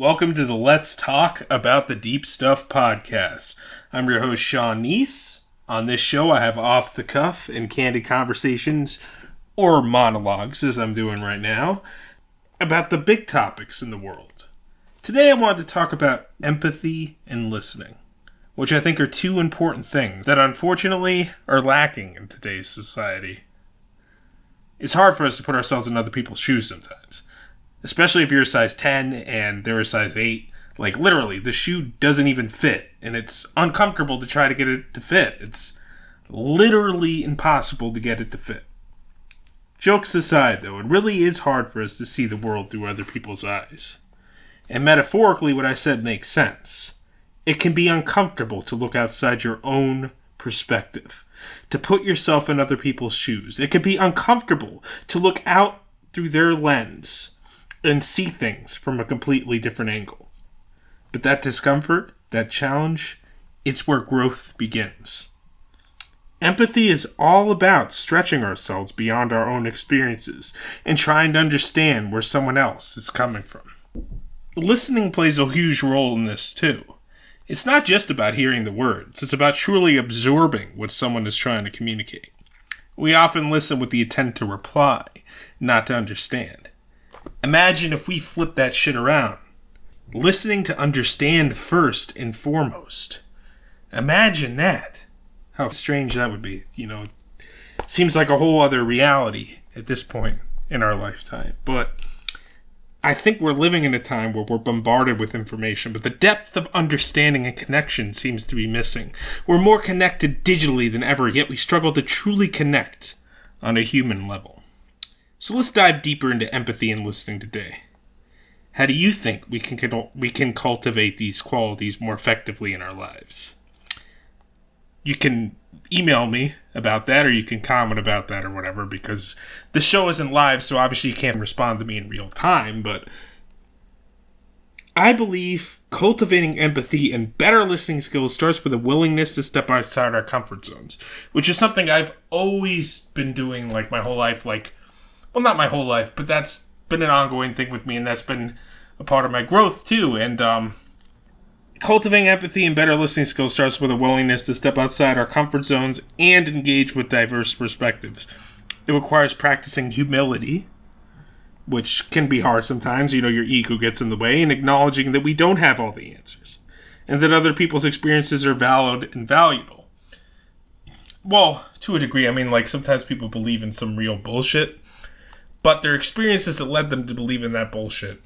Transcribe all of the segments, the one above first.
Welcome to the Let's Talk About the Deep Stuff podcast. I'm your host, Sean Kneese. On this show, I have off-the-cuff and candid conversations, or monologues, as I'm doing right now, about the big topics in the world. Today, I wanted to talk about empathy and listening, which I think are two important things that unfortunately are lacking in today's society. It's hard for us to put ourselves in other people's shoes sometimes. Especially if you're a size 10 and they're a size 8. Like, literally, the shoe doesn't even fit. And it's uncomfortable to try to get it to fit. It's literally impossible to get it to fit. Jokes aside, though, it really is hard for us to see the world through other people's eyes. And metaphorically, what I said makes sense. It can be uncomfortable to look outside your own perspective. To put yourself in other people's shoes. It can be uncomfortable to look out through their lens and see things from a completely different angle. But that discomfort, that challenge, it's where growth begins. Empathy is all about stretching ourselves beyond our own experiences and trying to understand where someone else is coming from. Listening plays a huge role in this too. It's not just about hearing the words, it's about truly absorbing what someone is trying to communicate. We often listen with the intent to reply, not to understand. Imagine if we flip that shit around. Listening to understand first and foremost. Imagine that. How strange that would be. Seems like a whole other reality at this point in our lifetime. But I think we're living in a time where we're bombarded with information, but the depth of understanding and connection seems to be missing. We're more connected digitally than ever, yet we struggle to truly connect on a human level. So let's dive deeper into empathy and listening today. How do you think we can cultivate these qualities more effectively in our lives? You can email me about that, or you can comment about that or whatever, because the show isn't live, so obviously you can't respond to me in real time, but I believe cultivating empathy and better listening skills starts with a willingness to step outside our comfort zones, which is something I've always been doing my whole life, well, not my whole life, but that's been an ongoing thing with me, and that's been a part of my growth, too. And cultivating empathy and better listening skills starts with a willingness to step outside our comfort zones and engage with diverse perspectives. It requires practicing humility, which can be hard sometimes. Your ego gets in the way, and acknowledging that we don't have all the answers, and that other people's experiences are valid and valuable. Well, to a degree. Sometimes people believe in some real bullshit, but their experiences that led them to believe in that bullshit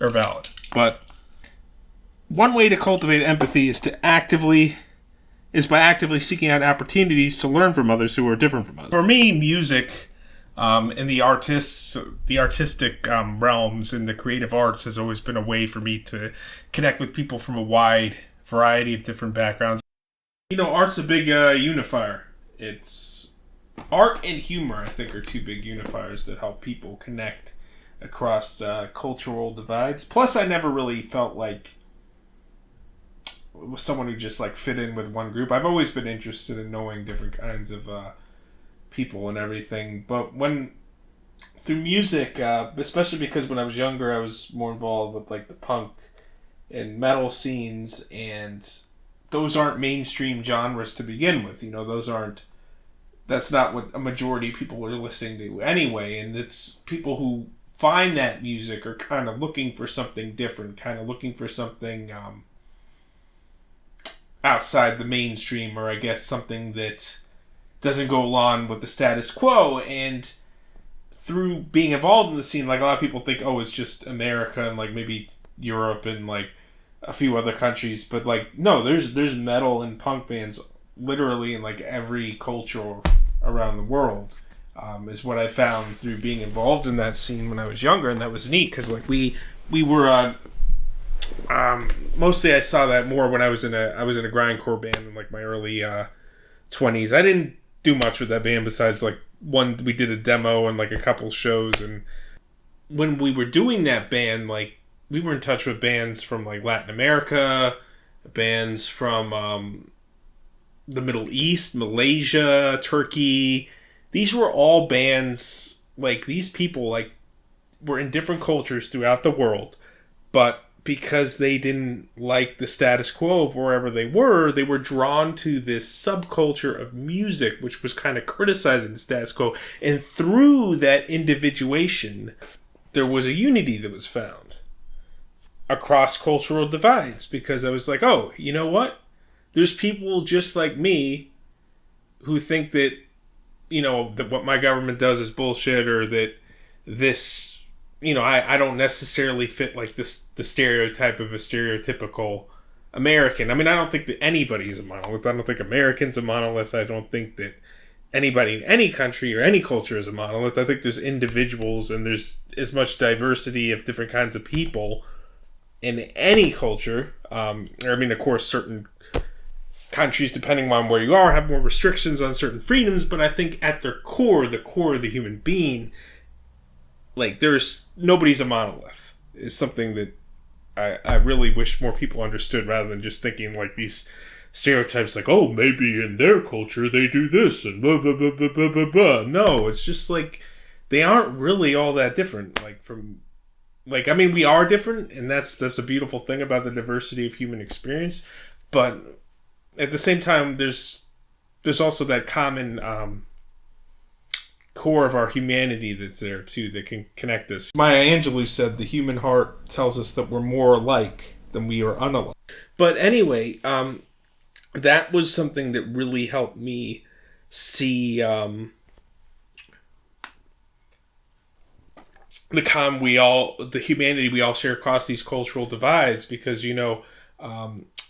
are valid. But one way to cultivate empathy is by actively seeking out opportunities to learn from others who are different from us. For me, music and the artistic realms and the creative arts has always been a way for me to connect with people from a wide variety of different backgrounds. Art's a big unifier. Art and humor, I think, are two big unifiers that help people connect across cultural divides. Plus, I never really felt like someone who just fit in with one group. I've always been interested in knowing different kinds of people and everything. But through music, especially because when I was younger, I was more involved with the punk and metal scenes, and those aren't mainstream genres to begin with. That's not what a majority of people are listening to anyway, and it's people who find that music are kind of looking for something different, kind of looking for something outside the mainstream, or I guess something that doesn't go along with the status quo. And through being involved in the scene, a lot of people think, oh, it's just America and maybe Europe and a few other countries, but no, there's metal and punk bands literally in every culture around the world, is what I found through being involved in that scene when I was younger. And that was neat because we were mostly I saw that more when I was in a grindcore band in my early 20s. I didn't do much with that band besides one, we did a demo and a couple shows. And when we were doing that band, we were in touch with bands from Latin America, bands from the Middle East, Malaysia, Turkey. These were all bands, these people, were in different cultures throughout the world, but because they didn't like the status quo of wherever they were drawn to this subculture of music, which was kind of criticizing the status quo. And through that individuation, there was a unity that was found across cultural divides, because I was like, oh, you know what? There's people just like me who think that, that what my government does is bullshit, or that this, I don't necessarily fit like this, the stereotype of a stereotypical American. I mean, I don't think that anybody's a monolith. I don't think Americans a monolith. I don't think that anybody in any country or any culture is a monolith. I think there's individuals, and there's as much diversity of different kinds of people in any culture. Of course, certain countries, depending on where you are, have more restrictions on certain freedoms, but I think at their core, the core of the human being, like, nobody's a monolith, is something that I really wish more people understood, rather than just thinking like these stereotypes like, oh, maybe in their culture they do this and blah, blah, blah, blah, blah, blah, blah. No, it's just like, they aren't really all that different. We are different, and that's a beautiful thing about the diversity of human experience. But at the same time, there's also that common core of our humanity that's there too, that can connect us. Maya Angelou said the human heart tells us that we're more alike than we are unalike. But anyway, that was something that really helped me see the humanity we all share across these cultural divides, because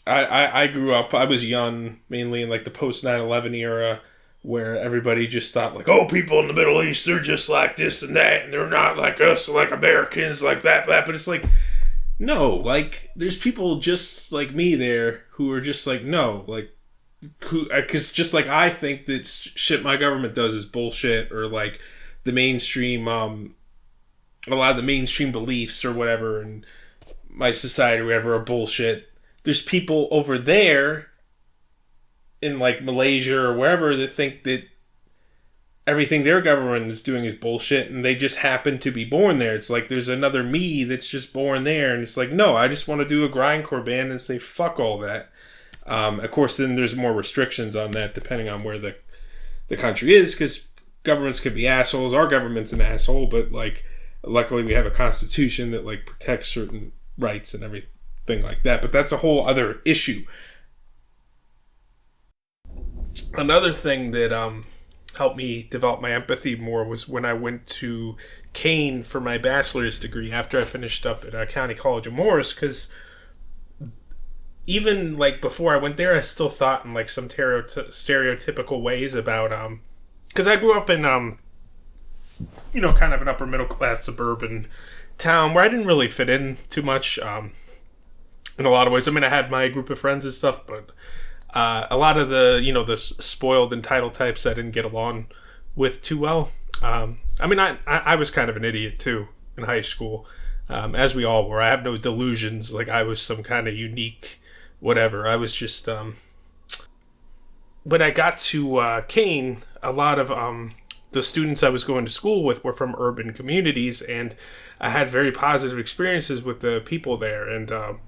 I grew up, I was young, mainly in like the post 9/11 era, where everybody just thought like, oh, people in the Middle East, they're just like this and that, and they're not like us, like Americans, like that. But it's like, no, like, there's people just like me there who are just like, no, like, because just like I think that shit my government does is bullshit, or like the mainstream, a lot of the mainstream beliefs or whatever in my society or whatever are bullshit. There's people over there in like Malaysia or wherever that think that everything their government is doing is bullshit, and they just happen to be born there. It's like there's another me that's just born there, and it's like, no, I just want to do a grindcore band and say fuck all that. Of course, then there's more restrictions on that depending on where the country is, because governments could be assholes. Our government's an asshole, but like, luckily we have a constitution that like protects certain rights and everything like that. But that's a whole other issue. Another thing that helped me develop my empathy more was when I went to Kane for my bachelor's degree after I finished up at County College of Morris, because even like before I went there, I still thought in like some stereotypical ways about because I grew up in kind of an upper middle class suburban town where I didn't really fit in too much in a lot of ways. I mean, I had my group of friends and stuff, but a lot of the spoiled entitled types I didn't get along with too well. I was kind of an idiot too in high school, as we all were. I have no delusions like I was some kind of unique whatever. I was just when I got to Kane, a lot of the students I was going to school with were from urban communities, and I had very positive experiences with the people there, and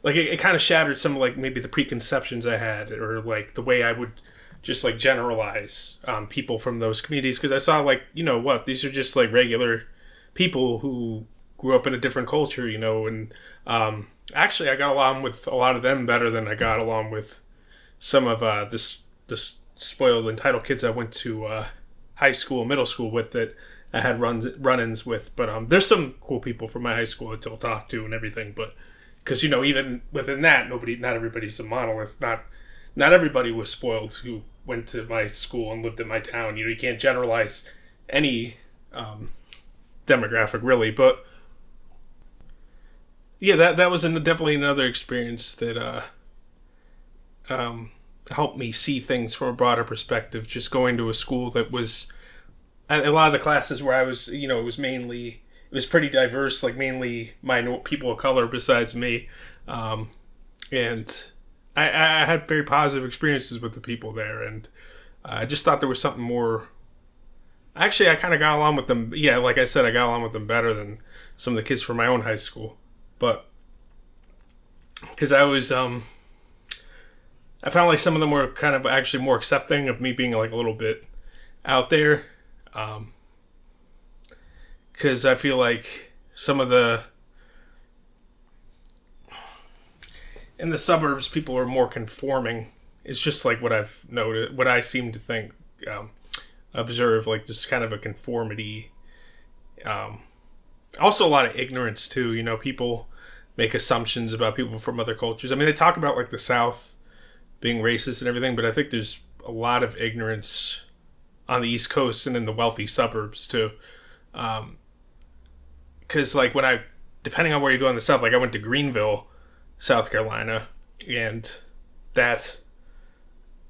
like it kind of shattered some of like maybe the preconceptions I had, or like the way I would just like generalize people from those communities, because I saw like, these are just like regular people who grew up in a different culture, and actually I got along with a lot of them better than I got along with some of this spoiled entitled kids I went to high school, middle school with, that I had run-ins with. But there's some cool people from my high school I still talk to and everything, but because even within that, not everybody's a monolith. Not everybody was spoiled who went to my school and lived in my town. You can't generalize any demographic really, but yeah, that was definitely another experience that helped me see things from a broader perspective. Just going to a school that was, a lot of the classes where I was, it was pretty diverse, like mainly people of color besides me, and I had very positive experiences with the people there, and I just thought there was something more. Actually, I kind of got along with them. Yeah, like I said, I got along with them better than some of the kids from my own high school. but because I was I found like some of them were kind of actually more accepting of me being like a little bit out there, because I feel like some of the in the suburbs people are more conforming. It's just like what I've noticed, what I seem to think, observe, like just kind of a conformity. Also a lot of ignorance too. You know, people make assumptions about people from other cultures. I mean, they talk about like the South being racist and everything, but I think there's a lot of ignorance on the East Coast and in the wealthy suburbs too. Because like depending on where you go in the South, like I went to Greenville, South Carolina, and that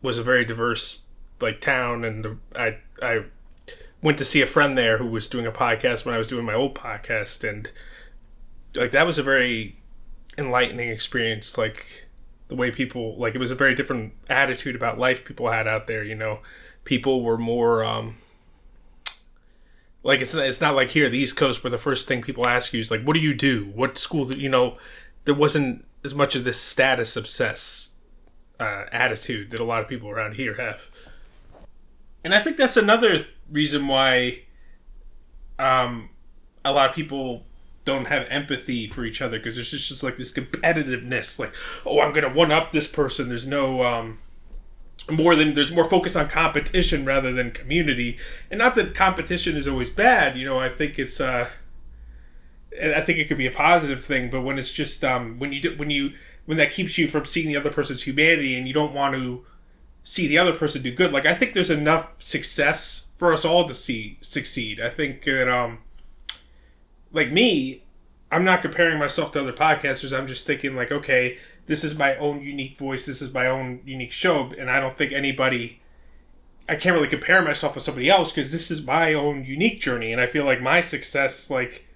was a very diverse like town, and I went to see a friend there who was doing a podcast when I was doing my old podcast, and like that was a very enlightening experience. Like the way people, like it was a very different attitude about life people had out there. You know, people were more like it's not like here the East Coast where the first thing people ask you is like, what do you do? What school do you know? There wasn't as much of this status obsessed attitude that a lot of people around here have. And I think that's another reason why a lot of people don't have empathy for each other, because there's just like this competitiveness, like, oh, I'm gonna one up this person. There's no there's more focus on competition rather than community. And not that competition is always bad, you know. I think it's I think it could be a positive thing, but when it's just when that keeps you from seeing the other person's humanity and you don't want to see the other person do good, like I think there's enough success for us all to succeed. I think that like me, I'm not comparing myself to other podcasters. I'm just thinking like, okay, this is my own unique voice. This is my own unique show. And I don't think I can't really compare myself with somebody else because this is my own unique journey. And I feel like my success, like,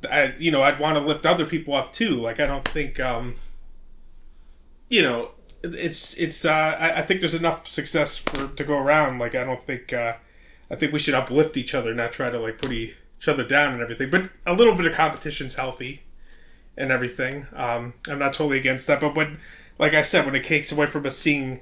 I'd want to lift other people up too. Like, I don't think, I think there's enough success to go around. Like, I think we should uplift each other, not try to like put each other down and everything. But a little bit of competition's healthy and everything. I'm not totally against that. But when, like I said, when it takes away from us seeing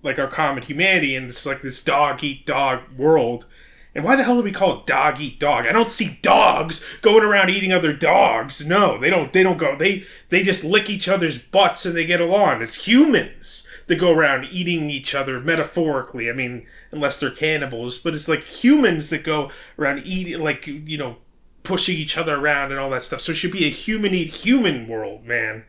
like our common humanity and it's like this dog eat dog world. And why the hell do we call it dog eat dog? I don't see dogs going around eating other dogs. No, they don't go. They just lick each other's butts and they get along. It's humans that go around eating each other metaphorically. I mean, unless they're cannibals, but it's like humans that go around eating, like, you know, pushing each other around and all that stuff. So it should be a human eat human world, man.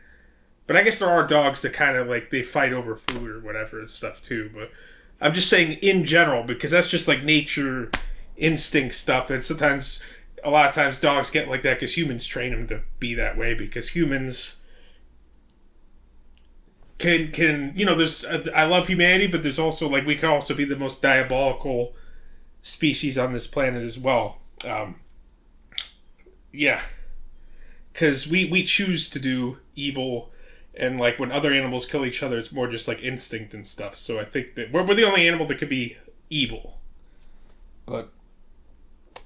But I guess there are dogs that kind of like they fight over food or whatever and stuff too. But I'm just saying in general, because that's just like nature instinct stuff, and sometimes a lot of times dogs get like that because humans train them to be that way, because humans can you know, there's I love humanity, but there's also like we can also be the most diabolical species on this planet as well. Because we choose to do evil, and like when other animals kill each other, it's more just like instinct and stuff. So I think that we're the only animal that could be evil. But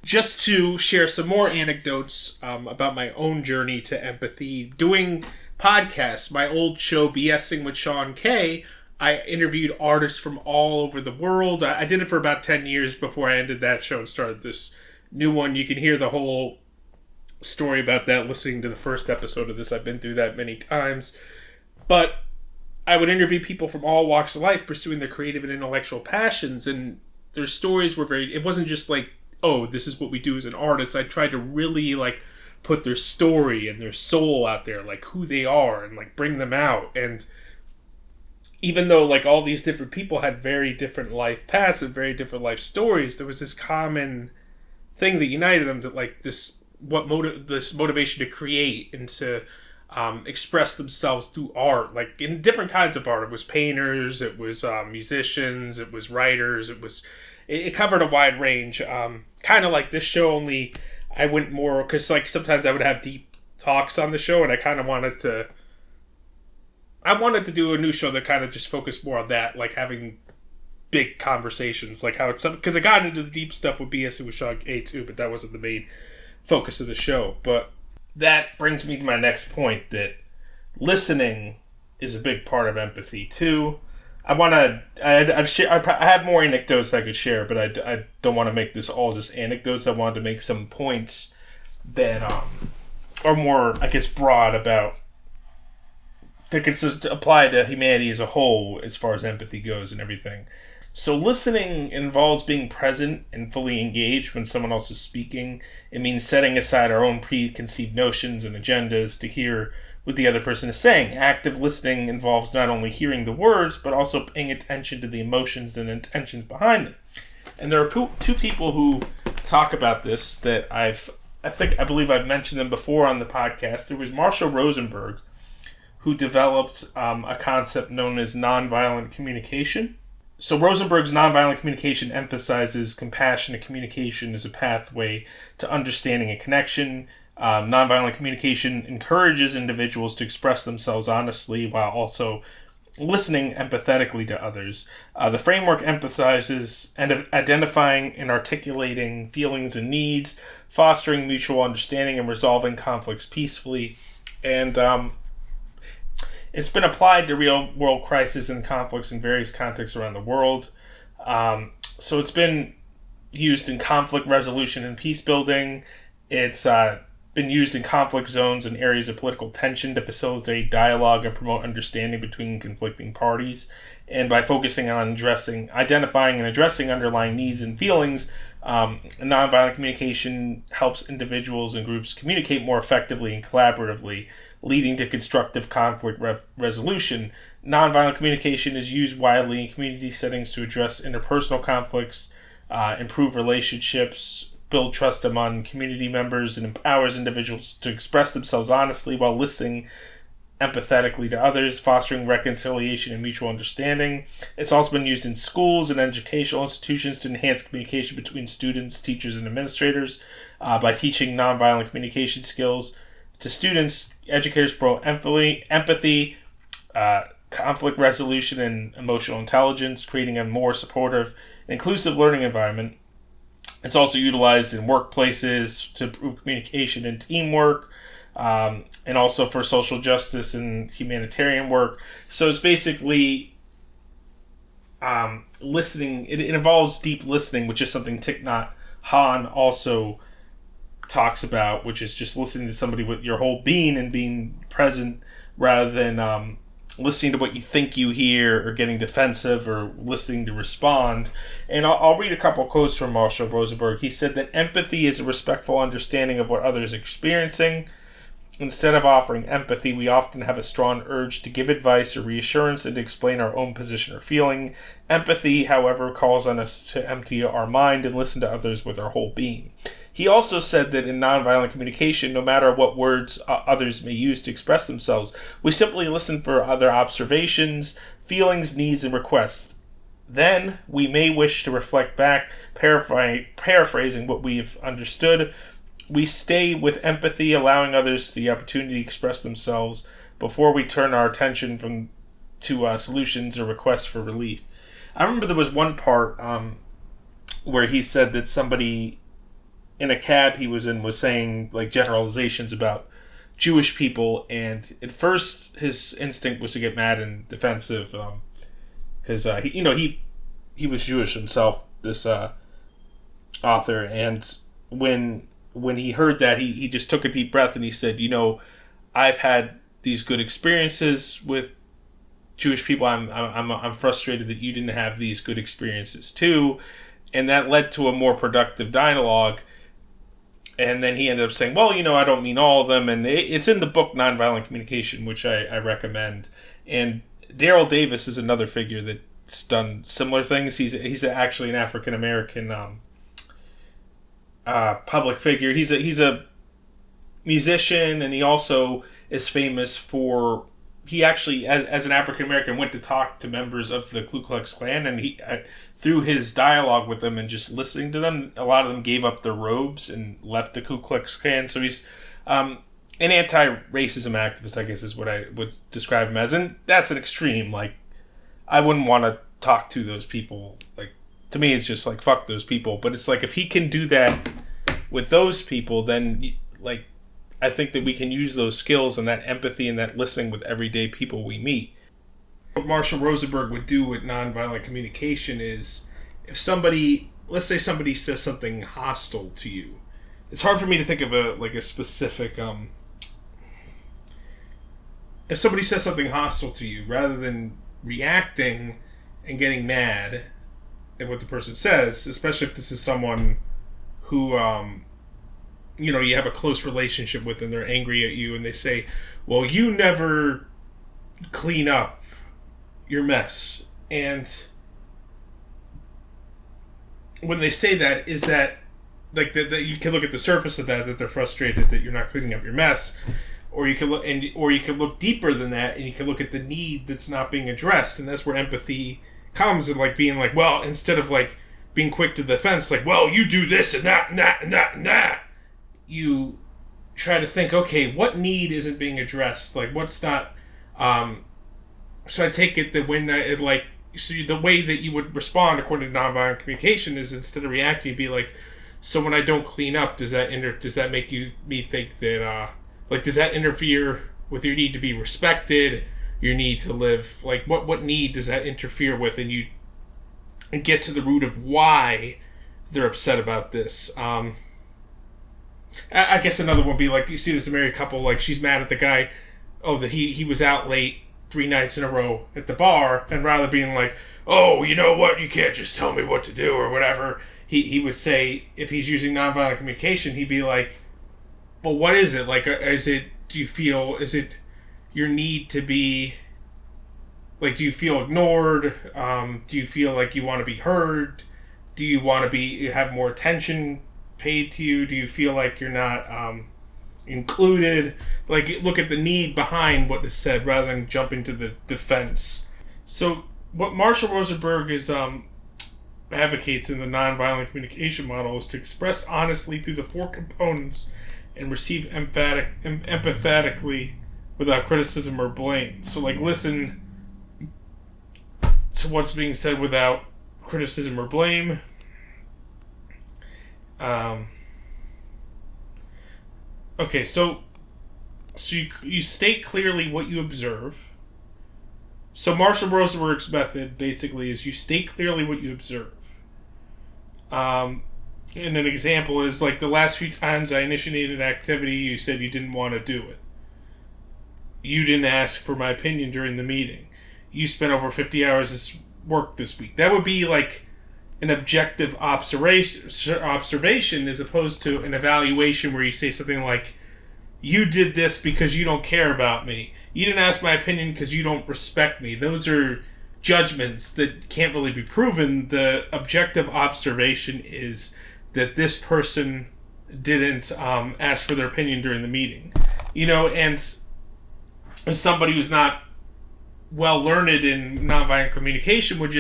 just to share some more anecdotes about my own journey to empathy, doing podcasts, my old show BSing with Sean K, I interviewed artists from all over the world. I did it for about 10 years before I ended that show and started this new one. You can hear the whole story about that listening to the first episode of this. I've been through that many times. But I would interview people from all walks of life pursuing their creative and intellectual passions, and their stories were it wasn't just like, oh, this is what we do as an artist. I tried to really like put their story and their soul out there, like who they are, and like bring them out. And even though like all these different people had very different life paths and very different life stories, there was this common thing that united them, that like this motivation to create and to express themselves through art, like in different kinds of art. It was painters, it was musicians, it was writers, it covered a wide range. Kind of like this show, only I went more, because like sometimes I would have deep talks on the show, and I kind of wanted to do a new show that kind of just focused more on that, like having big conversations, like how it's, because I got into the deep stuff with BS with Sean K too, but that wasn't the main focus of the show. But that brings me to my next point, that listening is a big part of empathy too. I have more anecdotes I could share, but I don't want to make this all just anecdotes. I wanted to make some points that are more, I guess, broad about that could apply to humanity as a whole as far as empathy goes and everything. So listening involves being present and fully engaged when someone else is speaking. It means setting aside our own preconceived notions and agendas to hear what the other person is saying. Active listening involves not only hearing the words, but also paying attention to the emotions and intentions behind them. And there are two people who talk about this that I believe I've mentioned them before on the podcast. There was Marshall Rosenberg, who developed a concept known as nonviolent communication. So Rosenberg's nonviolent communication emphasizes compassionate communication as a pathway to understanding and connection. Nonviolent communication encourages individuals to express themselves honestly while also listening empathetically to others. The framework emphasizes identifying and articulating feelings and needs, fostering mutual understanding, and resolving conflicts peacefully. And it's been applied to real-world crises and conflicts in various contexts around the world. So it's been used in conflict resolution and peace building. It's been used in conflict zones and areas of political tension to facilitate dialogue and promote understanding between conflicting parties. And by focusing on identifying and addressing underlying needs and feelings, nonviolent communication helps individuals and groups communicate more effectively and collaboratively, leading to constructive conflict resolution. Nonviolent communication is used widely in community settings to address interpersonal conflicts, improve relationships, build trust among community members, and empowers individuals to express themselves honestly while listening empathetically to others, fostering reconciliation and mutual understanding. It's also been used in schools and educational institutions to enhance communication between students, teachers, and administrators. By teaching nonviolent communication skills to students, educators promote empathy, conflict resolution, and emotional intelligence, creating a more supportive, inclusive learning environment. It's also utilized in workplaces to improve communication and teamwork, and also for social justice and humanitarian work. So it's basically listening. It involves deep listening, which is something Thich Nhat Hanh also talks about, which is just listening to somebody with your whole being and being present rather than listening to what you think you hear or getting defensive or listening to respond. And I'll read a couple quotes from Marshall Rosenberg. He said that empathy is a respectful understanding of what others are experiencing. Instead of offering empathy, we often have a strong urge to give advice or reassurance and to explain our own position or feeling. Empathy, however, calls on us to empty our mind and listen to others with our whole being. He also said that in nonviolent communication, no matter what words others may use to express themselves, we simply listen for other observations, feelings, needs, and requests. Then we may wish to reflect back, paraphrasing what we've understood. We stay with empathy, allowing others the opportunity to express themselves before we turn our attention to solutions or requests for relief. I remember there was one part where he said that somebody in a cab he was in was saying like generalizations about Jewish people, and at first his instinct was to get mad and defensive because he was Jewish himself, this author, and when he heard that, he just took a deep breath and he said, I've had these good experiences with Jewish people. I'm frustrated that you didn't have these good experiences too, and that led to a more productive dialogue. And then he ended up saying, well, I don't mean all of them. And it's in the book Nonviolent Communication, which I recommend. And Daryl Davis is another figure that's done similar things. He's actually an African-American public figure. He's a musician, and he also is famous for... He actually, as an African-American, went to talk to members of the Ku Klux Klan, and he, through his dialogue with them and just listening to them, a lot of them gave up their robes and left the Ku Klux Klan. So he's an anti-racism activist, I guess is what I would describe him as. And that's an extreme. Like, I wouldn't want to talk to those people. Like, to me, it's just like, fuck those people. But it's like, if he can do that with those people, then, like, I think that we can use those skills and that empathy and that listening with everyday people we meet. What Marshall Rosenberg would do with nonviolent communication is, if somebody, let's say somebody says something hostile to you, it's hard for me to think of a specific, if somebody says something hostile to you, rather than reacting and getting mad at what the person says, especially if this is someone who, you have a close relationship with and they're angry at you and they say, well, you never clean up your mess. And when they say that, is that like that you can look at the surface of that they're frustrated that you're not cleaning up your mess, or you can look deeper than that and you can look at the need that's not being addressed, and that's where empathy comes, and like being like, well, instead of like being quick to the defense, like, well, you do this and that and that and that and that, you try to think, okay, what need isn't being addressed, like what's not. So I take it that when the way that you would respond according to nonviolent communication is, instead of reacting, you'd be like, so when I don't clean up, does that make me think that does that interfere with your need to be respected, your need to live, like what need does that interfere with, and you get to the root of why they're upset about this. I guess another one would be like, you see this married couple, like she's mad at the guy, that he was out late 3 nights in a row at the bar, and rather being like, oh, you know what, you can't just tell me what to do or whatever, he would say, if he's using nonviolent communication, he'd be like, well, what is it? Like, is it your need to be, like, do you feel ignored? Do you feel like you want to be heard? Do you want to have more attention paid to you? Do you feel like you're not included? Like, look at the need behind what is said rather than jump into the defense. So what Marshall Rosenberg advocates in the nonviolent communication model is to express honestly through the 4 components and receive empathetically without criticism or blame. So like, listen to what's being said without criticism or blame. Okay, so you state clearly what you observe. So Marshall Rosenberg's method basically is you state clearly what you observe. And an example is like, the last few times I initiated an activity, you said you didn't want to do it. You didn't ask for my opinion during the meeting. You spent over 50 hours of work this week. That would be like an objective observation as opposed to an evaluation where you say something like, you did this because you don't care about me. You didn't ask my opinion because you don't respect me. Those are judgments that can't really be proven. The objective observation is that this person didn't ask for their opinion during the meeting. And as somebody who's not well learned in nonviolent communication might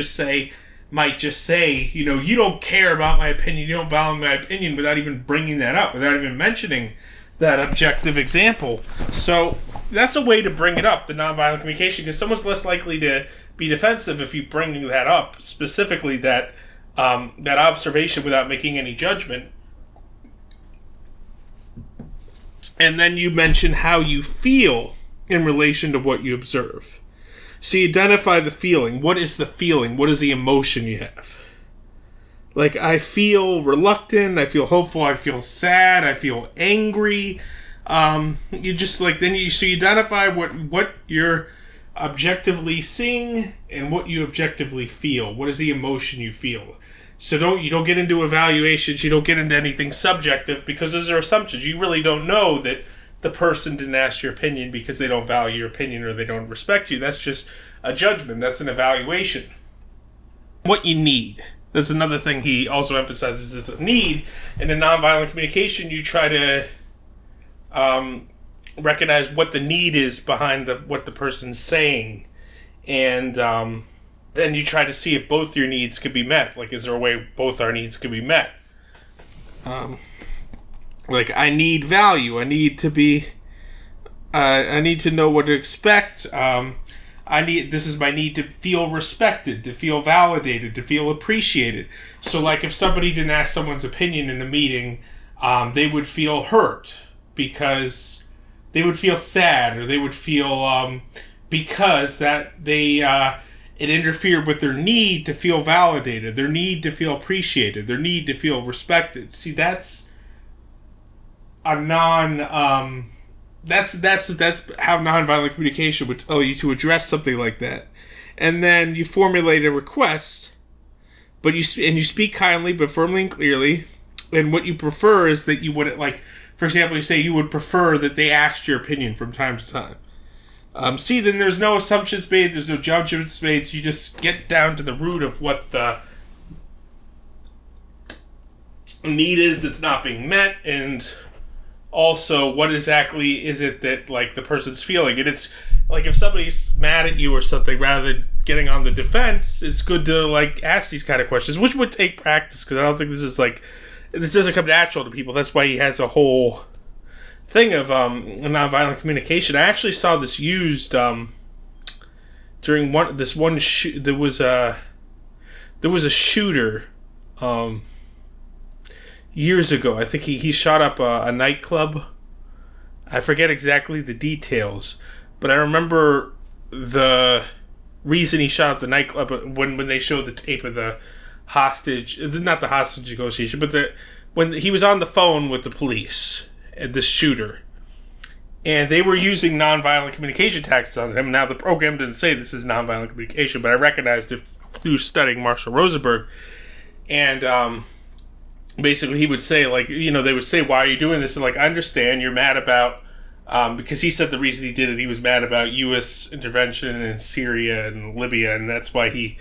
just say, you don't care about my opinion, you don't value my opinion, without even bringing that up, without even mentioning that objective example. So that's a way to bring it up, the nonviolent communication, because someone's less likely to be defensive if you bring that up, specifically that observation without making any judgment. And then you mention how you feel in relation to what you observe. So you identify the feeling. What is the feeling? What is the emotion you have? Like, I feel reluctant, I feel hopeful, I feel sad, I feel angry. You just like, then you identify what you're objectively seeing and what you objectively feel. What is the emotion you feel? So you don't get into evaluations, you don't get into anything subjective, because those are assumptions. You really don't know that the person didn't ask your opinion because they don't value your opinion or they don't respect you. That's just a judgment. That's an evaluation. What you need. That's another thing he also emphasizes, is a need. And in nonviolent communication, you try to recognize what the need is behind what the person's saying. And then you try to see if both your needs could be met. Like, is there a way both our needs could be met? Like, I need value. I need to be... I need to know what to expect. This is my need to feel respected, to feel validated, to feel appreciated. So, like, if somebody didn't ask someone's opinion in a meeting, they would feel hurt. because they would feel sad, or they would feel because that they it interfered with their need to feel validated, their need to feel appreciated, their need to feel respected. See, that's a that's how nonviolent communication would tell you to address something like that. And then you formulate a request, but you speak kindly but firmly and clearly. And what you prefer is that you wouldn't, like, for example, you say you would prefer that they asked your opinion from time to time. Then there's no assumptions made, there's no judgments made, so you just get down to the root of what the need is that's not being met, and also what exactly is it that, like, the person's feeling. And it's like, if somebody's mad at you or something, rather than getting on the defense, it's good to, like, ask these kind of questions, which would take practice, because I don't think this doesn't come natural to people. That's why he has a whole thing of nonviolent communication. I actually saw this used during there was a shooter years ago. I think he shot up a nightclub. I forget exactly the details, but I remember the reason he shot up the nightclub when they showed the tape of the hostage, not the hostage negotiation, but when he was on the phone with the police, this shooter, and they were using nonviolent communication tactics on him. Now, the program didn't say this is nonviolent communication, but I recognized it through studying Marshall Rosenberg. And basically, he would say, like, they would say, "Why are you doing this?" And, like, I understand you're mad about, because he said the reason he did it, he was mad about U.S. intervention in Syria and Libya, and that's why he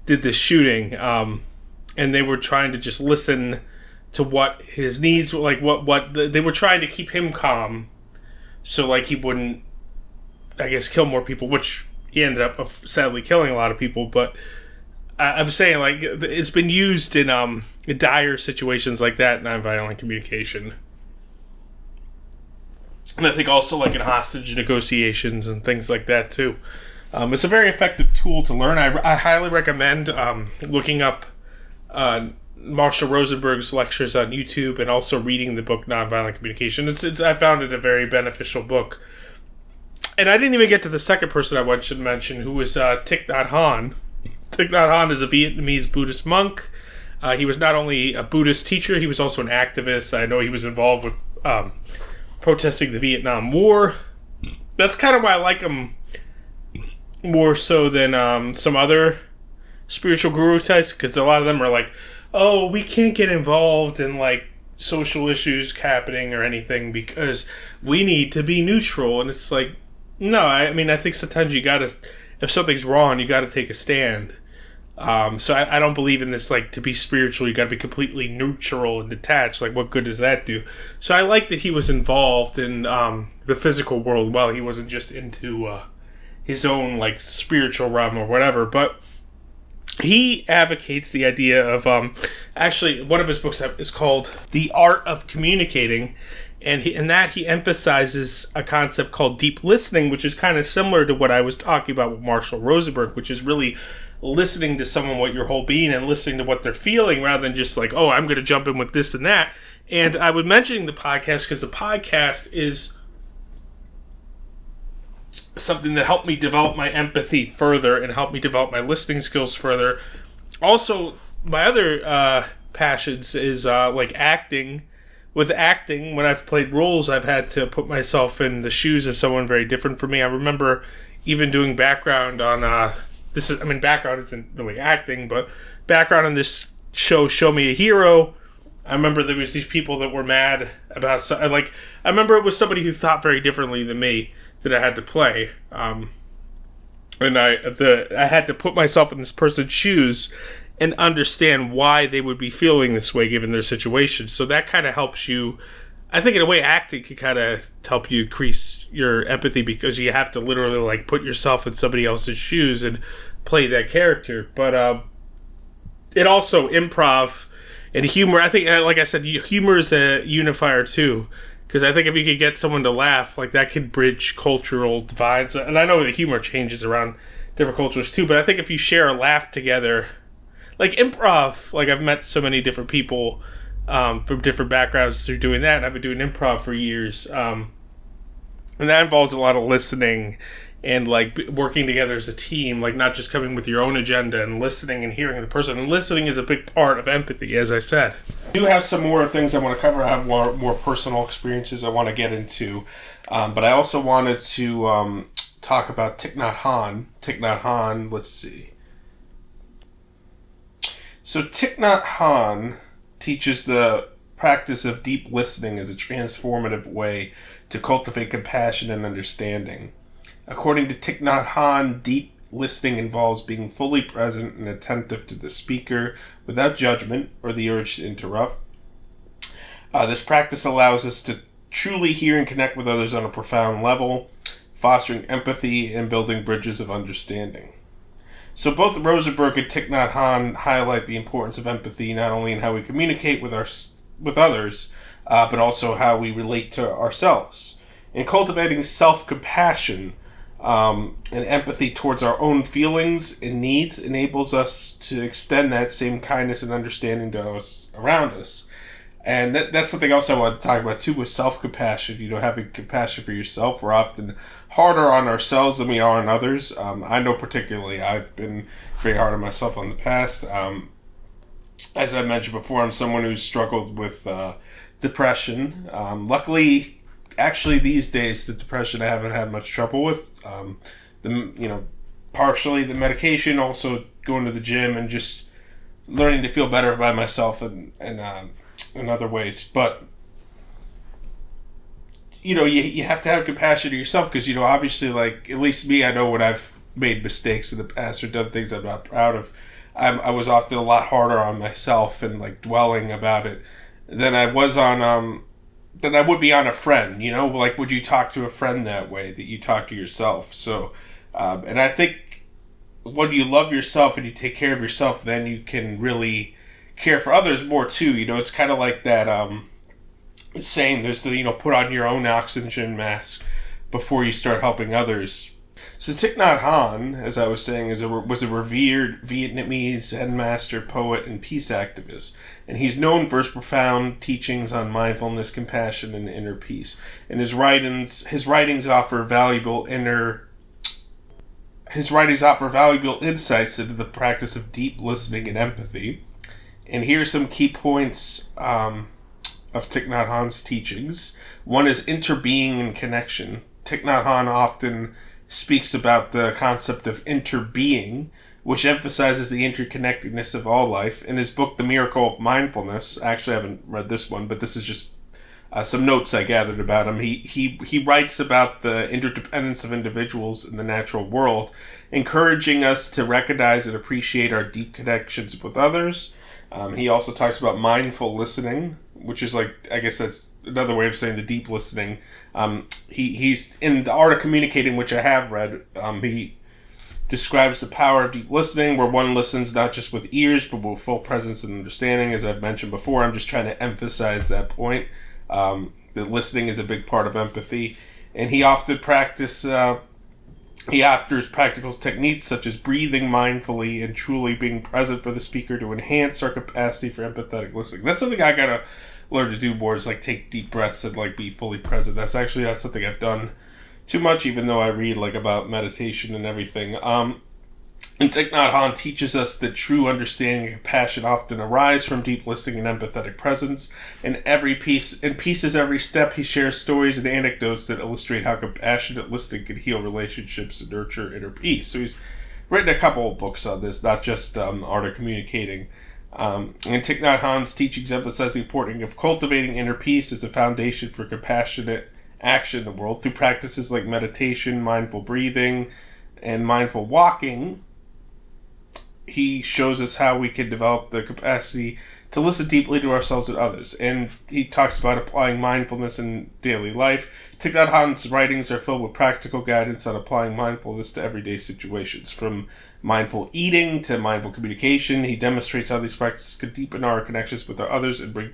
did this shooting. And they were trying to just listen to what his needs were, like they were trying to keep him calm, so, like, he wouldn't, I guess, kill more people, which he ended up sadly killing a lot of people. But I'm saying, like, it's been used in dire situations like that, nonviolent communication. And I think also, like, in hostage negotiations and things like that too. It's a very effective tool to learn. I highly recommend looking up Marshall Rosenberg's lectures on YouTube, and also reading the book Nonviolent Communication. I found it a very beneficial book. And I didn't even get to the second person I should mention, who was Thich Nhat Hanh. Thich Nhat Hanh is a Vietnamese Buddhist monk. He was not only a Buddhist teacher, he was also an activist. I know he was involved with protesting the Vietnam War. That's kind of why I like him more so than some other spiritual guru types, because a lot of them are like, oh, we can't get involved in, like, social issues happening or anything because we need to be neutral. And it's like, no, I mean, I think sometimes you gotta, if something's wrong, you gotta take a stand. So I don't believe in this, like, to be spiritual, you gotta be completely neutral and detached. Like, what good does that do? So I like that he was involved in the physical world while he wasn't just into his own, like, spiritual realm or whatever. But he advocates the idea of, actually, one of his books is called The Art of Communicating, and in that he emphasizes a concept called deep listening, which is kind of similar to what I was talking about with Marshall Rosenberg, which is really listening to someone with your whole being and listening to what they're feeling, rather than just like, oh, I'm going to jump in with this and that. And I was mentioning the podcast because the podcast is something that helped me develop my empathy further and helped me develop my listening skills further. Also, my other passions is like acting. With acting, when I've played roles, I've had to put myself in the shoes of someone very different from me. I remember even doing background on background isn't really acting, but background on this show, Show Me a Hero. I remember there was these people that were mad about, like, I remember it was somebody who thought very differently than me that I had to play, and I had to put myself in this person's shoes and understand why they would be feeling this way given their situation. So that kind of helps you. I think in a way acting can kind of help you increase your empathy, because you have to literally, like, put yourself in somebody else's shoes and play that character. But it also, improv and humor, I think, like I said, humor is a unifier too. Because I think if you could get someone to laugh, like, that could bridge cultural divides. And I know the humor changes around different cultures too, but I think if you share a laugh together, like improv, like, I've met so many different people from different backgrounds through doing that. I've been doing improv for years. And that involves a lot of listening and like working together as a team, like not just coming with your own agenda and listening and hearing the person. And listening is a big part of empathy, as I said. I do have some more things I want to cover. I have more personal experiences I want to get into. But I also wanted to talk about Thich Nhat Hanh. Thich Nhat Hanh, let's see. So Thich Nhat Hanh teaches the practice of deep listening as a transformative way to cultivate compassion and understanding. According to Thich Nhat Hanh, deep listening involves being fully present and attentive to the speaker without judgment or the urge to interrupt. This practice allows us to truly hear and connect with others on a profound level, fostering empathy and building bridges of understanding. So both Rosenberg and Thich Nhat Hanh highlight the importance of empathy, not only in how we communicate with others, but also how we relate to ourselves. In cultivating self-compassion and empathy towards our own feelings and needs enables us to extend that same kindness and understanding to us around us. And that's something else I want to talk about too, with self-compassion. Having compassion for yourself. We're often harder on ourselves than we are on others. I know particularly I've been very hard on myself in the past. As I mentioned before, I'm someone who's struggled with depression. Luckily, actually these days, the depression I haven't had much trouble with. Partially the medication, also going to the gym and just learning to feel better by myself and in other ways. But you have to have compassion to yourself, because obviously, like, at least me, I know when I've made mistakes in the past or done things I'm not proud of. I was often a lot harder on myself and like dwelling about it than I was on than I would be on a friend. Like, would you talk to a friend that way that you talk to yourself? So and I think when you love yourself and you take care of yourself, then you can really care for others more too. It's kind of like that saying, there's the put on your own oxygen mask before you start helping others. So Thich Nhat Hanh, as I was saying, was a revered Vietnamese Zen master, poet, and peace activist. And he's known for his profound teachings on mindfulness, compassion, and inner peace. And his writings offer valuable insights into the practice of deep listening and empathy. And here are some key points of Thich Nhat Hanh's teachings. One is interbeing and connection. Thich Nhat Hanh often speaks about the concept of interbeing, which emphasizes the interconnectedness of all life. In his book, The Miracle of Mindfulness, actually I haven't read this one, but this is just some notes I gathered about him. He writes about the interdependence of individuals in the natural world, encouraging us to recognize and appreciate our deep connections with others. He also talks about mindful listening, which is like, I guess that's another way of saying the deep listening. He's in The Art of Communicating, which I have read. He describes the power of deep listening, where one listens not just with ears, but with full presence and understanding. As I've mentioned before, I'm just trying to emphasize that point. That listening is a big part of empathy. And he offers practical techniques such as breathing mindfully and truly being present for the speaker to enhance our capacity for empathetic listening. That's something I gotta learn to do more, is like take deep breaths and like be fully present. That's something I've done too much, even though I read like about meditation and everything. And Thich Nhat Hanh teaches us that true understanding and compassion often arise from deep listening and empathetic presence. In every step, he shares stories and anecdotes that illustrate how compassionate listening can heal relationships and nurture inner peace. So he's written a couple of books on this, not just Art of Communicating. And Thich Nhat Hanh's teachings emphasize the importance of cultivating inner peace as a foundation for compassionate action in the world through practices like meditation, mindful breathing, and mindful walking. He shows us how we can develop the capacity to listen deeply to ourselves and others. And he talks about applying mindfulness in daily life. Thich Nhat Hanh's writings are filled with practical guidance on applying mindfulness to everyday situations. From mindful eating to mindful communication, he demonstrates how these practices could deepen our connections with others and bring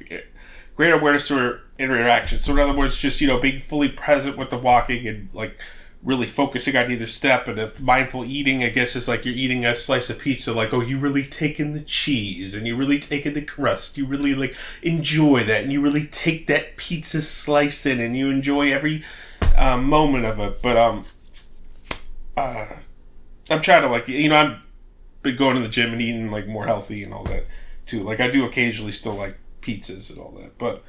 greater awareness to our interactions. So in other words, just, being fully present with the walking and like really focusing on either step. And if mindful eating, I guess, is like you're eating a slice of pizza, like, oh, you really take in the cheese and you really take in the crust. You really like enjoy that, and you really take that pizza slice in, and you enjoy every moment of it. But I'm trying to, like, I've been going to the gym and eating like more healthy and all that too. Like, I do occasionally still like pizzas and all that, but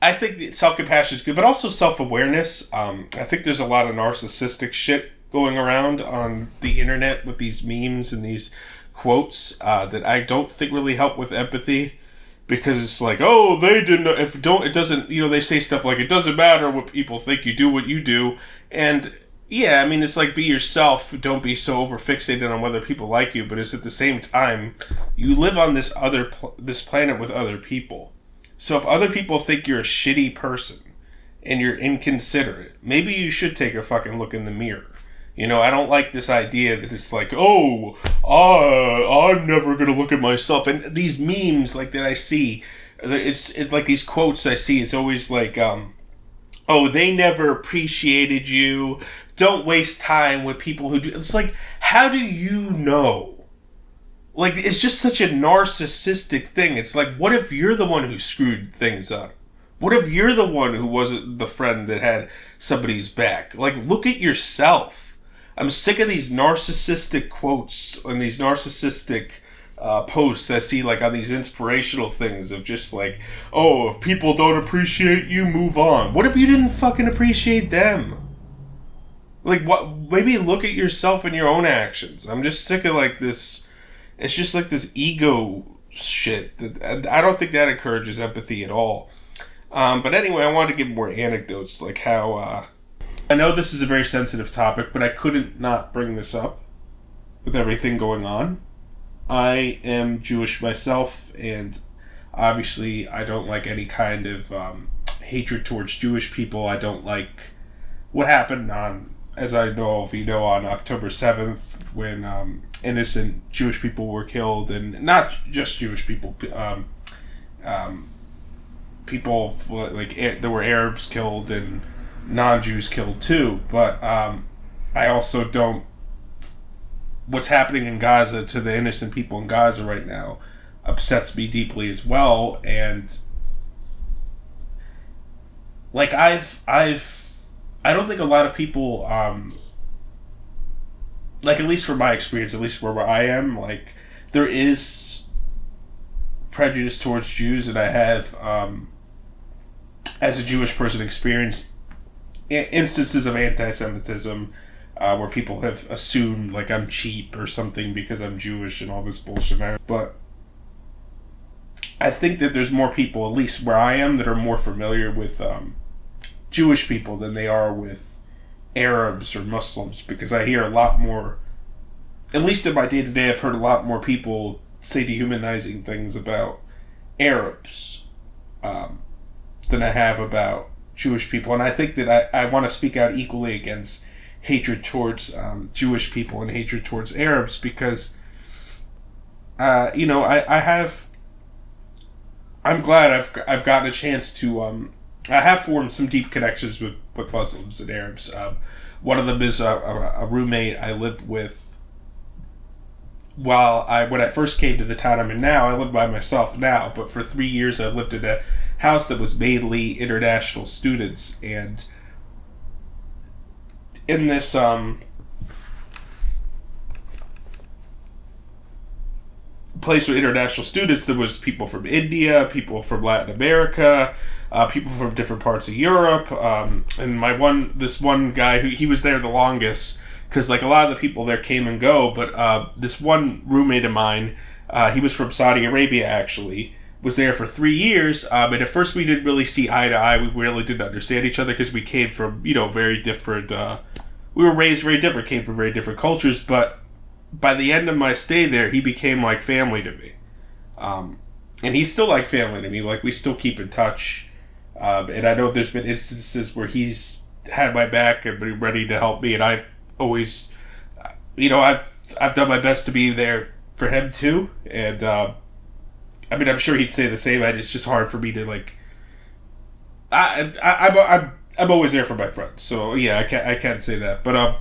I think that self-compassion is good, but also self-awareness. I think there's a lot of narcissistic shit going around on the internet with these memes and these quotes that I don't think really help with empathy, because it's like, oh, they didn't. It doesn't. They say stuff like, it doesn't matter what people think. You do what you do, and yeah, I mean, it's like, be yourself. Don't be so over fixated on whether people like you. But it's at the same time, you live on this planet with other people. So if other people think you're a shitty person and you're inconsiderate, maybe you should take a fucking look in the mirror. I don't like this idea that it's like, oh, I'm never going to look at myself. And these memes like that I see, it's like these quotes I see, it's always like, oh, they never appreciated you. Don't waste time with people who do. It's like, how do you know? Like, it's just such a narcissistic thing. It's like, what if you're the one who screwed things up? What if you're the one who wasn't the friend that had somebody's back? Like, look at yourself. I'm sick of these narcissistic quotes and these narcissistic posts I see, like, on these inspirational things of just like, oh, if people don't appreciate you, move on. What if you didn't fucking appreciate them? Like, what? Maybe look at yourself and your own actions. I'm just sick of, like, this. It's just like this ego shit. That I don't think that encourages empathy at all. But anyway, I wanted to give more anecdotes, like how... I know this is a very sensitive topic, but I couldn't not bring this up with everything going on. I am Jewish myself, and obviously I don't like any kind of hatred towards Jewish people. I don't like what happened on, as I know if you know, on October 7th, when innocent Jewish people were killed, and not just Jewish people, people like there were Arabs killed and non-Jews killed too. But I also don't. What's happening in Gaza to the innocent people in Gaza right now upsets me deeply as well, and like I don't think a lot of people, like, at least from my experience, at least where I am, like, there is prejudice towards Jews, and I have, as a Jewish person, experienced instances of anti-Semitism, where people have assumed, like, I'm cheap or something because I'm Jewish and all this bullshit. But I think that there's more people, at least where I am, that are more familiar with Jewish people than they are with Arabs or Muslims, because I hear a lot more, at least in my day-to-day, I've heard a lot more people say dehumanizing things about Arabs than I have about Jewish people. And I think that I want to speak out equally against hatred towards Jewish people and hatred towards Arabs, because I'm glad I've gotten a chance to I have formed some deep connections with Muslims and Arabs. One of them is a roommate I lived with when I first came to the town I'm in now. I live by myself now, but for 3 years I lived in a house that was mainly international students, and in this place with international students, there was people from India, people from Latin America, people from different parts of Europe, and this one guy he was there the longest, because like a lot of the people there came and go, but this one roommate of mine, he was from Saudi Arabia actually, was there for 3 years, and at first we didn't really see eye to eye. We really didn't understand each other because we came from very different. We were raised very different, came from very different cultures, but by the end of my stay there, he became like family to me. And he's still like family to me. Like, we still keep in touch. And I know there's been instances where he's had my back and been ready to help me. And I've always, I've done my best to be there for him too. And, I'm sure he'd say the same. It's just hard for me to like, I'm I'm always there for my friends. So yeah, I can't say that. But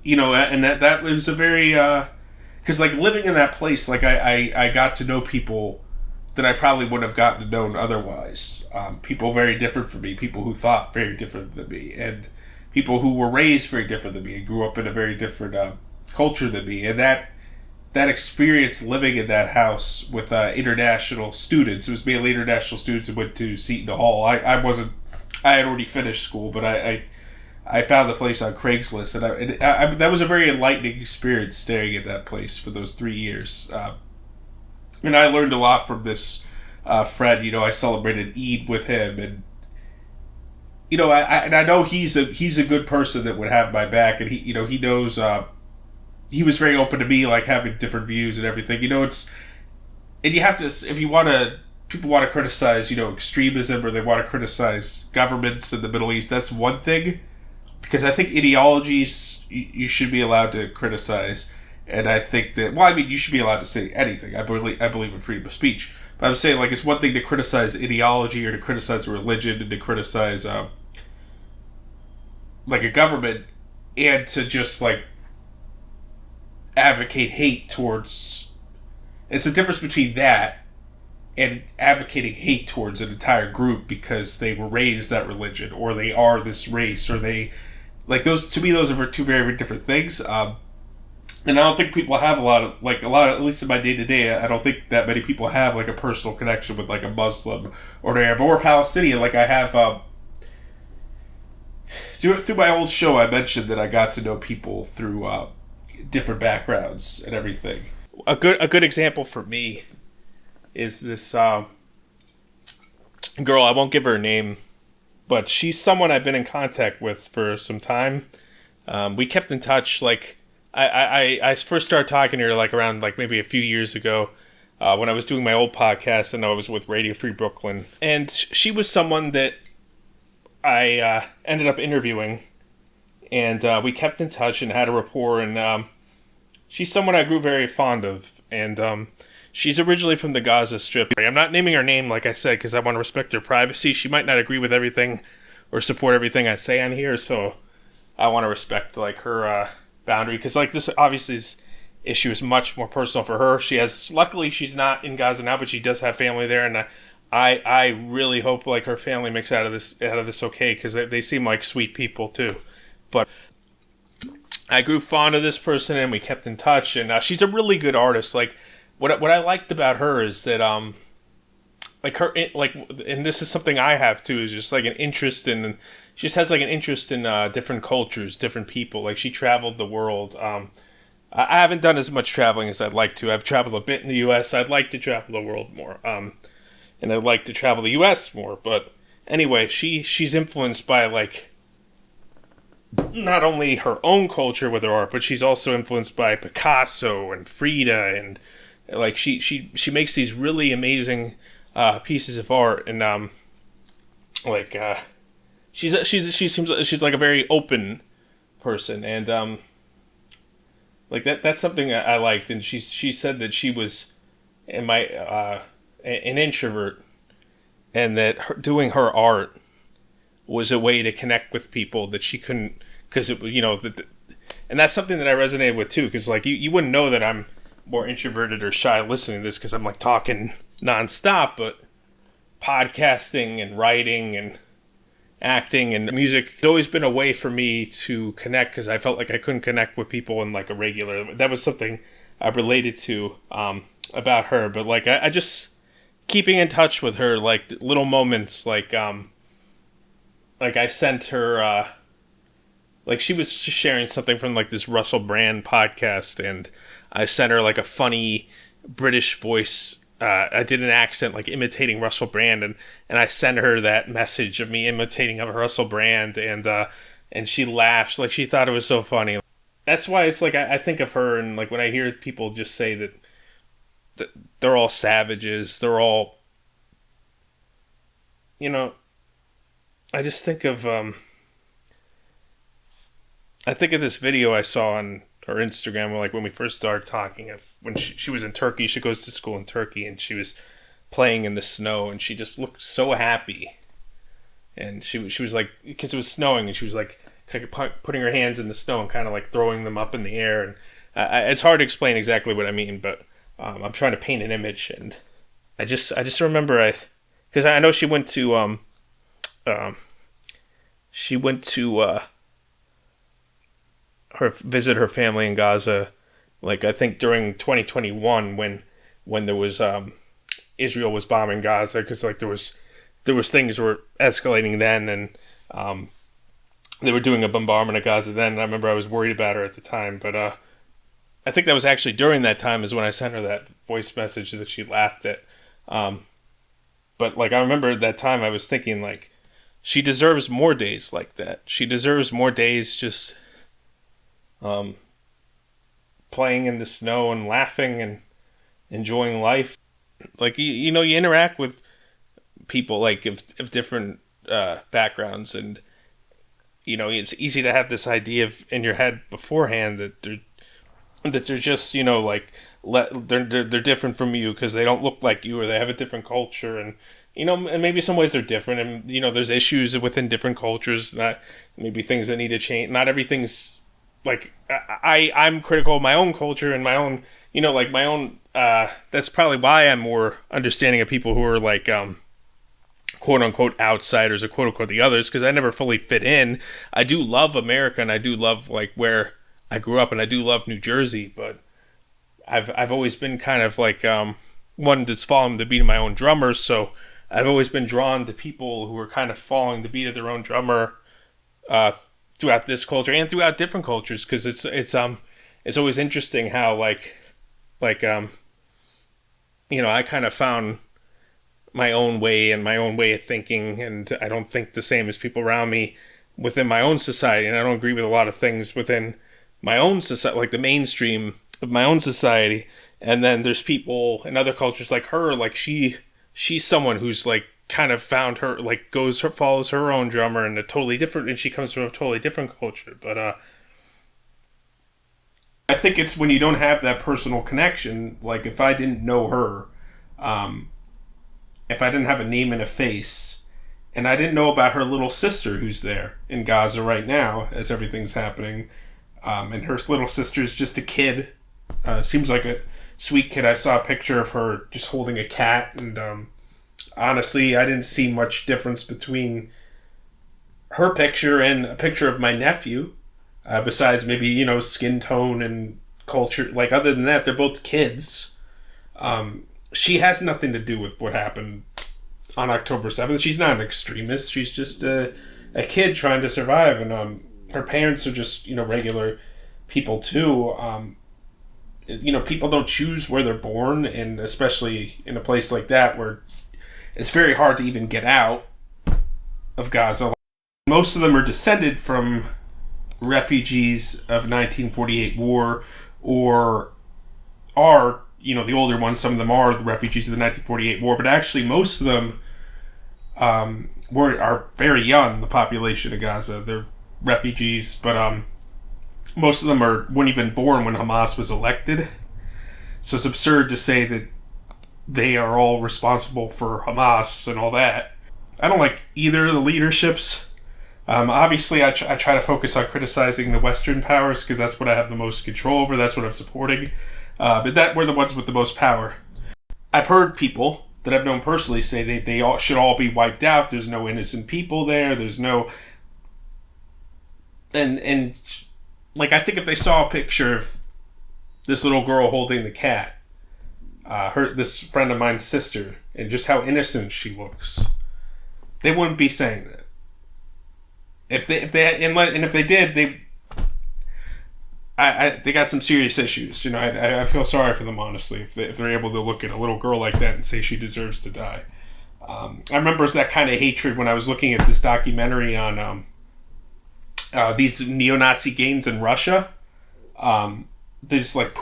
and that was a very because like living in that place, like I got to know people that I probably wouldn't have gotten to know otherwise. People very different from me, people who thought very different than me, and people who were raised very different than me and grew up in a very different culture than me. And that experience living in that house with international students, it was mainly international students that went to Seton Hall. I had already finished school, but I found the place on Craigslist, and that was a very enlightening experience staying at that place for those 3 years. And I learned a lot from this friend. I celebrated Eid with him, and I know he's a good person that would have my back, and he knows. He was very open to me, like having different views and everything. And you have to, if you want to, people want to criticize, extremism, or they want to criticize governments in the Middle East. That's one thing, because I think ideologies you should be allowed to criticize. And I think that, you should be allowed to say anything. I believe in freedom of speech. But I'm saying, like, it's one thing to criticize ideology or to criticize religion and to criticize, like, a government, and to just, like, advocate hate towards... It's a difference between that and advocating hate towards an entire group because they were raised that religion, or they are this race, or they... Like, those, to me, those are two very, very different things. And I don't think people have a lot of, at least in my day-to-day, I don't think that many people have, like, a personal connection with, like, a Muslim or an Arab or a Palestinian. Like, I have, through my old show, I mentioned that I got to know people through different backgrounds and everything. A good example for me is this girl. I won't give her a name, but she's someone I've been in contact with for some time. We kept in touch, like... I first started talking to her like around like maybe a few years ago when I was doing my old podcast, and I was with Radio Free Brooklyn. And she was someone that I ended up interviewing, and we kept in touch and had a rapport. And she's someone I grew very fond of. And she's originally from the Gaza Strip. I'm not naming her name, like I said, because I want to respect her privacy. She might not agree with everything or support everything I say on here, so I want to respect like her boundary, because like this obviously issue is much more personal for her. Luckily she's not in Gaza now, but she does have family there, and I really hope like her family makes out of this okay, because they seem like sweet people too. But I grew fond of this person, and we kept in touch, and she's a really good artist. Like what I liked about her is that and this is something I have too, is just like an interest in... She just has like an interest in different cultures, different people. Like she traveled the world. I haven't done as much traveling as I'd like to. I've traveled a bit in the U.S. I'd like to travel the world more. And I'd like to travel the U.S. more. But anyway, she's influenced by like not only her own culture with her art, but she's also influenced by Picasso and Frida, and like she makes these really amazing pieces of art, and she seems she's like a very open person, and like that's something I liked. And she said that she was an introvert, and that doing her art was a way to connect with people that she couldn't, because it was and that's something that I resonated with too, because like you wouldn't know that I'm more introverted or shy listening to this, because I'm like talking nonstop, but podcasting and writing and acting and music, it's always been a way for me to connect, because I felt like I couldn't connect with people in like a regular... That was something I related to about her. But like I just keeping in touch with her, like little moments, like I sent her like she was sharing something from like this Russell Brand podcast, and I sent her like a funny British voice. I did an accent like imitating Russell Brand, and I sent her that message of me imitating of Russell Brand, and she laughed, like she thought it was so funny. That's why it's like I think of her, and like when I hear people just say that they're all savages, they're all, I just think of this video I saw on her Instagram, like when we first started talking, when she was in Turkey. She goes to school in Turkey, and she was playing in the snow, and she just looked so happy. and she was like, because it was snowing, and she was like putting her hands in the snow and kind of like throwing them up in the air, and it's hard to explain exactly what I mean, but I'm trying to paint an image, and I just remember because I know she went to her visit her family in Gaza, like I think during 2021 when there was Israel was bombing Gaza, because like there was things were escalating then, and they were doing a bombardment of Gaza then, and I remember I was worried about her at the time, but I think that was actually during that time is when I sent her that voice message that she laughed at. But like I remember at that time I was thinking like, she deserves more days like that. She deserves more days just playing in the snow and laughing and enjoying life. Like you interact with people like of different backgrounds, and it's easy to have this idea in your head beforehand that they're just like they're different from you because they don't look like you, or they have a different culture, and and maybe some ways they're different, and there's issues within different cultures, that maybe things that need to change. Not everything's like I'm critical of my own culture and my own like my own that's probably why I'm more understanding of people who are like quote unquote outsiders, or quote unquote the others, because I never fully fit in. I do love America, and I do love like where I grew up, and I do love New Jersey, but I've always been kind of like one that's following the beat of my own drummer, so I've always been drawn to people who are kind of following the beat of their own drummer throughout this culture and throughout different cultures, because it's always interesting how I kind of found my own way and my own way of thinking, and I don't think the same as people around me within my own society, and I don't agree with a lot of things within my own society, like the mainstream of my own society. And then there's people in other cultures like her, like she's someone who's like kind of found her, like follows her own drummer, and and she comes from a totally different culture. But I think it's when you don't have that personal connection, like if I didn't know her, if I didn't have a name and a face, and I didn't know about her little sister who's there in Gaza right now as everything's happening, and her little sister's just a kid, seems like a sweet kid. I saw a picture of her just holding a cat, and honestly, I didn't see much difference between her picture and a picture of my nephew, besides maybe, skin tone and culture. Like, other than that, they're both kids. She has nothing to do with what happened on October 7th. She's not an extremist. She's just a kid trying to survive, and her parents are just, regular people too. People don't choose where they're born, and especially in a place like that where it's very hard to even get out of Gaza. Most of them are descended from refugees of 1948 war, or are, the older ones, some of them are the refugees of the 1948 war, but actually most of them are very young, the population of Gaza. They're refugees, but most of them weren't even born when Hamas was elected. So it's absurd to say that they are all responsible for Hamas and all that. I don't like either of the leaderships. Obviously, I try to focus on criticizing the Western powers, because that's what I have the most control over. That's what I'm supporting. But that we're the ones with the most power. I've heard people that I've known personally say they all should all be wiped out. There's no innocent people there. There's no... And like, I think if they saw a picture of this little girl holding the cat, this friend of mine's sister, and just how innocent she looks, they wouldn't be saying that. If they did, they got some serious issues. I feel sorry for them, honestly, if they're able to look at a little girl like that and say she deserves to die. I remember that kind of hatred when I was looking at this documentary on these neo-Nazi gangs in Russia. They just like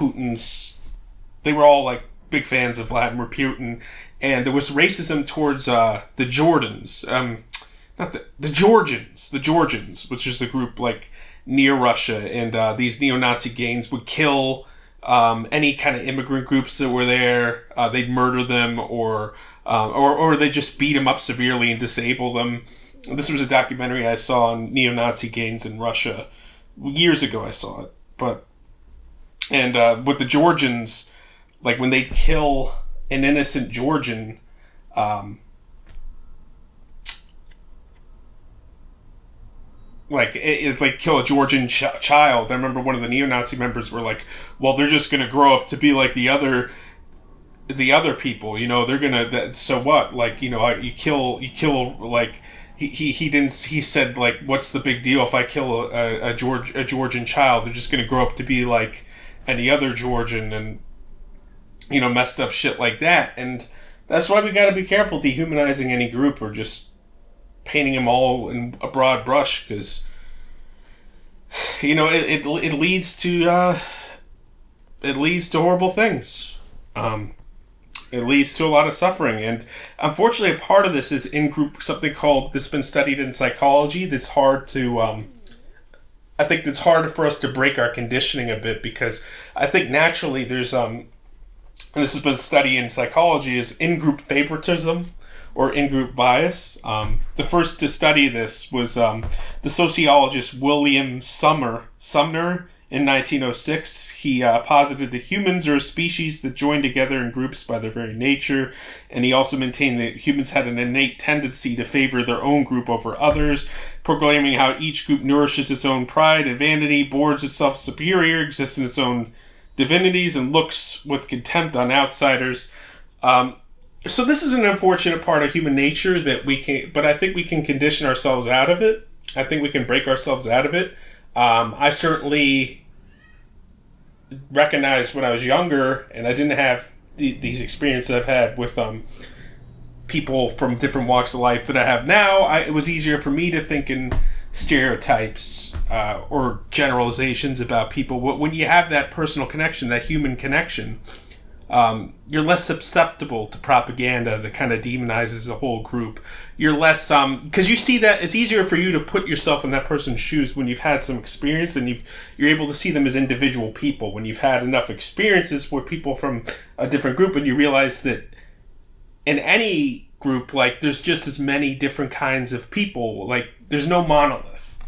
they were all like big fans of Vladimir Putin, and there was racism towards the Jordans. Not the Georgians, which is a group like near Russia, and these neo-Nazi gangs would kill any kind of immigrant groups that were there. They'd murder them, or they just beat them up severely and disable them. This was a documentary I saw on neo-Nazi gangs in Russia. Years ago I saw it. With the Georgians, like when they kill an innocent Georgian, like kill a Georgian child. I remember one of the neo-Nazi members were like, well, they're just going to grow up to be like the other people, they're gonna, so what, like, you kill, like, he said, like, what's the big deal if I kill a Georgian child? They're just gonna grow up to be like any other Georgian, and messed up shit like that. And that's why we gotta be careful dehumanizing any group or just painting them all in a broad brush, because it leads to horrible things. It leads to a lot of suffering, and unfortunately a part of this is in-group, something called, that's been studied in psychology, that's hard to, I think it's harder for us to break our conditioning a bit, because I think naturally there's, and this has been studied in psychology, is in-group favoritism, or in-group bias. The first to study this was the sociologist William Sumner. In 1906, he posited that humans are a species that join together in groups by their very nature, and he also maintained that humans had an innate tendency to favor their own group over others, proclaiming how each group nourishes its own pride and vanity, boards itself superior, exists in its own divinities, and looks with contempt on outsiders. So this is an unfortunate part of human nature that we can, but I think we can condition ourselves out of it. I think we can break ourselves out of it. I certainly recognized when I was younger, and I didn't have these experiences I've had with people from different walks of life that I have now. It was easier for me to think in stereotypes or generalizations about people. When you have that personal connection, that human connection, you're less susceptible to propaganda that kind of demonizes the whole group. You're less, because you see that it's easier for you to put yourself in that person's shoes when you've had some experience, and you're able to see them as individual people. When you've had enough experiences with people from a different group, and you realize that in any group, like, there's just as many different kinds of people. Like, there's no monolith.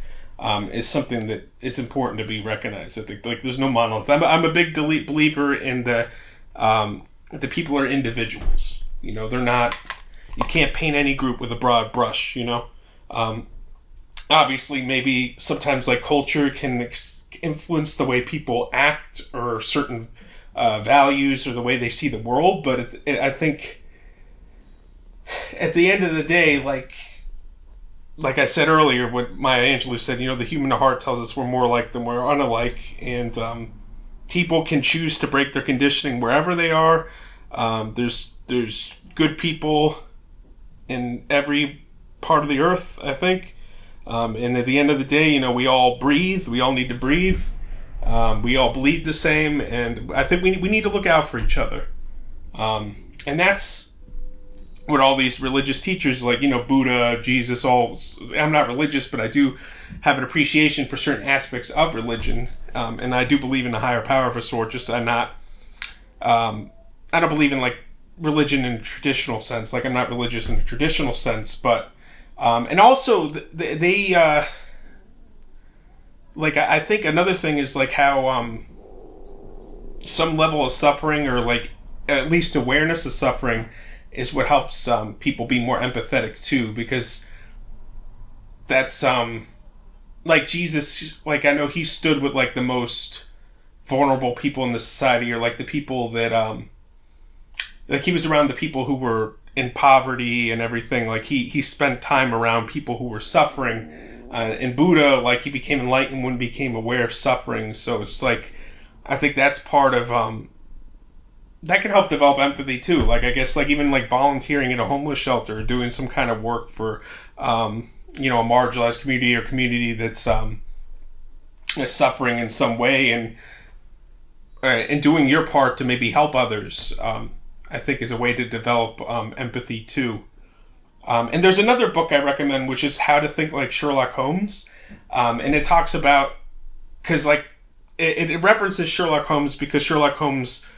Is something that is important to be recognized. I think, like, there's no monolith. I'm a big believer in the people are individuals. They're not, you can't paint any group with a broad brush, obviously maybe sometimes, like, culture can influence the way people act, or certain values, or the way they see the world, but I think at the end of the day, like I said earlier, what Maya Angelou said, the human heart tells us we're more alike than we're unalike, and people can choose to break their conditioning wherever they are. There's good people in every part of the earth, I think. And at the end of the day, we all breathe. We all need to breathe. We all bleed the same. And I think we need to look out for each other. And that's what all these religious teachers, like, Buddha, Jesus, I'm not religious, but I do have an appreciation for certain aspects of religion. And I do believe in a higher power of a sort. Just I don't believe in, like, religion in a traditional sense. Like, I'm not religious in a traditional sense, but and also they like, I think another thing is, like, how some level of suffering, or, like, at least awareness of suffering, is what helps people be more empathetic too, because that's like Jesus, like, I know he stood with, like, the most vulnerable people in the society, or, like, the people that like, he was around the people who were in poverty and everything. Like, he spent time around people who were suffering. In Buddha, like, he became enlightened when he became aware of suffering. So it's like, I think that's part of that can help develop empathy too. Like, I guess, like, even, like, volunteering in a homeless shelter, or doing some kind of work for a marginalized community, or community that's suffering in some way, and doing your part to maybe help others, I think is a way to develop empathy too. And there's another book I recommend, which is How to Think Like Sherlock Holmes. And it talks about, because, like, it references Sherlock Holmes because Sherlock Holmes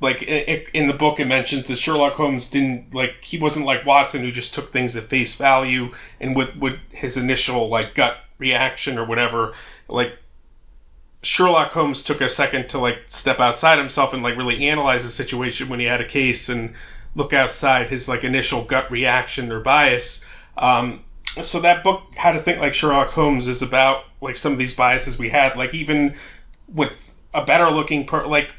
like in the book, it mentions that Sherlock Holmes he wasn't like Watson, who just took things at face value and with his initial like gut reaction or whatever. Like Sherlock Holmes took a second to like step outside himself and like really analyze the situation when he had a case and look outside his like initial gut reaction or bias. So that book, How to Think Like Sherlock Holmes, is about like some of these biases we had. Like even with a better looking like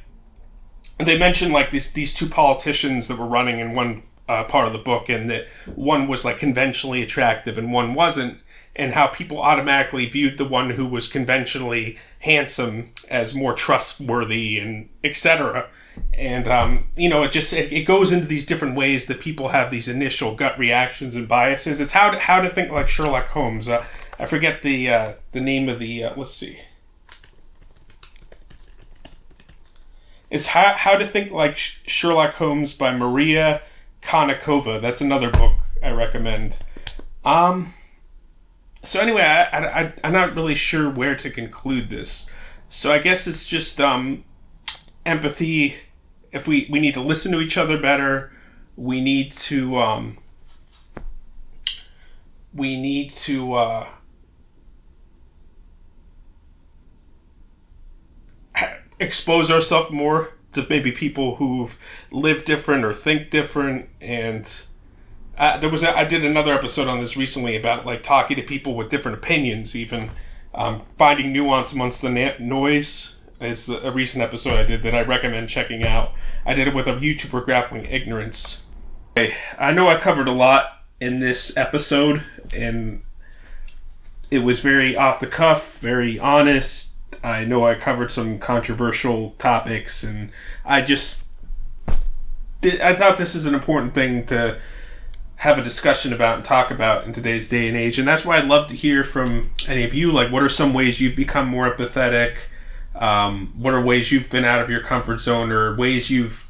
they mentioned like these two politicians that were running in one part of the book, and that one was like conventionally attractive and one wasn't, and how people automatically viewed the one who was conventionally handsome as more trustworthy and etc. And it goes into these different ways that people have these initial gut reactions and biases. It's how to think like Sherlock Holmes. I forget the name of the let's see. It's how to Think Like Sherlock Holmes by Maria Konnikova. That's another book I recommend. So anyway, I'm not really sure where to conclude this. So I guess it's just empathy. If we need to listen to each other better, we need to expose ourselves more to maybe people who've lived different or think different. And I did another episode on this recently about like talking to people with different opinions, even finding nuance amongst the noise. It's a recent episode I did that I recommend checking out. I did it with a YouTuber grappling ignorance. Okay, I know I covered a lot in this episode, and it was very off the cuff, very honest. I know I covered some controversial topics, and I thought this is an important thing to have a discussion about and talk about in today's day and age. And that's why I'd love to hear from any of you. Like, what are some ways you've become more empathetic? What are ways you've been out of your comfort zone, or ways you've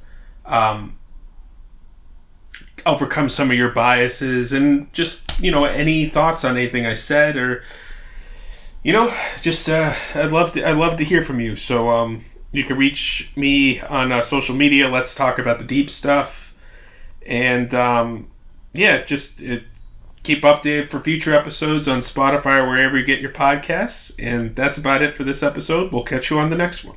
overcome some of your biases? And just, any thoughts on anything I said, or I'd love to hear from you. So you can reach me on social media. Let's talk about the deep stuff. And keep updated for future episodes on Spotify or wherever you get your podcasts. And that's about it for this episode. We'll catch you on the next one.